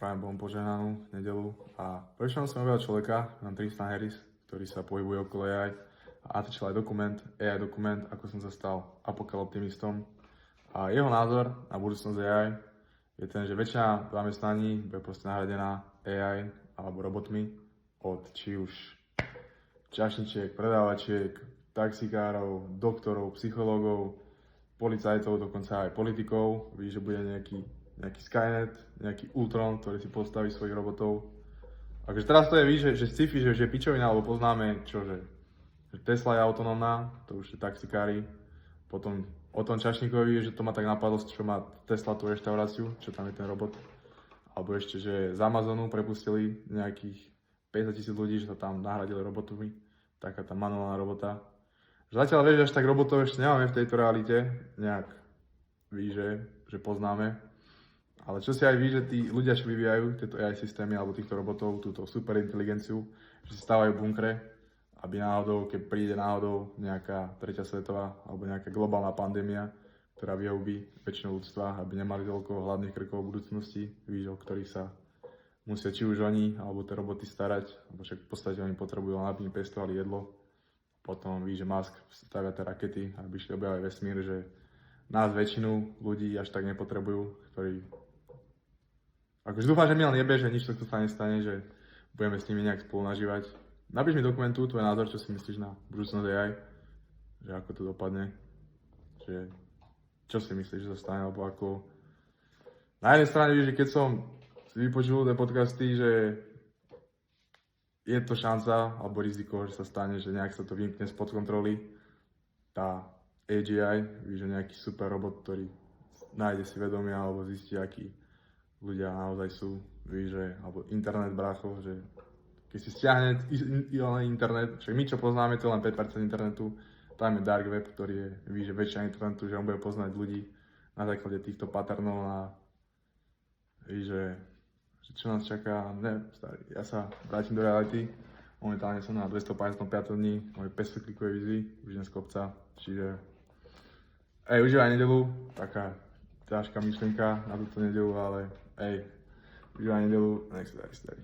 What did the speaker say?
Prajem Bohom požehnanú nedelu. A prečo som objavil človeka, Tristan Harris, ktorý sa pohybuje okolo AI a natočil aj AI dokument, ako som sa stal apokalyptimistom. A jeho názor na budúcnosť AI je ten, že väčšina zamestnaní bude proste nahradená AI alebo robotmi od či už čašničiek, predávačiek, taxikárov, doktorov, psychológov, policajtov, dokonca aj politikov. Víš, že bude nejaký Skynet, nejaký Ultron, ktorý si postaví svojich robotov. Takže teraz to je, víš, že sci-fi, že pičovina, alebo poznáme, že Tesla je autonómna, to už je taxikári. Potom o tom čašníkovi, že to ma tak napadlo, čo má Tesla tú reštauráciu, čo tam je ten robot. Alebo ešte, že z Amazonu prepustili nejakých 50 000 ľudí, že sa tam nahradili robotmi. Taká tá manuálna robota. Zatiaľ vieš, až tak robotov ešte nemáme v tejto realite. Nejak víš, že poznáme. Ale čo si aj ví, že tí ľudia, čo vyvíjajú tieto AI systémy alebo týchto robotov, túto superinteligenciu, že si stávajú bunkre, aby náhodou, keď príde náhodou nejaká tretia svetová alebo nejaká globálna pandémia, ktorá vyhubí väčšinu ľudstva, aby nemali toľko hladných krkov v budúcnosti, víš, o ktorých sa musia či už oni alebo tie roboty starať, lebo však v podstate oni potrebujú, aby im pestovali jedlo. Potom víš, že Musk stavia tie rakety, aby šli objavať vesmír, že nás väčšinu ľudí až tak nepotrebujú, ktorí akože dúfam, že mi len jebe, že nič takto sa nestane, že budeme s nimi nejak spolu nažívať. Napíš mi dokumentu tvoj názor, čo si myslíš na budúcnosť AI, že ako to dopadne, že čo si myslíš, že sa stane, alebo ako... Na jednej strane víš, že keď som si vypočul tie podcasty, že je to šanca, alebo riziko, že sa stane, že nejak sa to vymkne spod kontroly, tá AGI, víš, že nejaký super robot, ktorý nájde si vedomie, alebo zistí, aký ľudia naozaj sú, víš, že, alebo internet brácho, že keď si stiahne internet, však my čo poznáme, to je len 5% internetu, tam je dark web, ktorý je, víš, že väčšia internetu, že on bude poznať ľudí na základe týchto patternov a víš, že čo nás čaká, starý, ja sa vrátim do reality, momentálne som na 255 dní, moje 500 klikovej výzvy, už dnes kopca, čiže užívaj nedelu, taká ťažká myšlienka na túto nedelu, ale užívaj nedelu, nech sa darí, starý.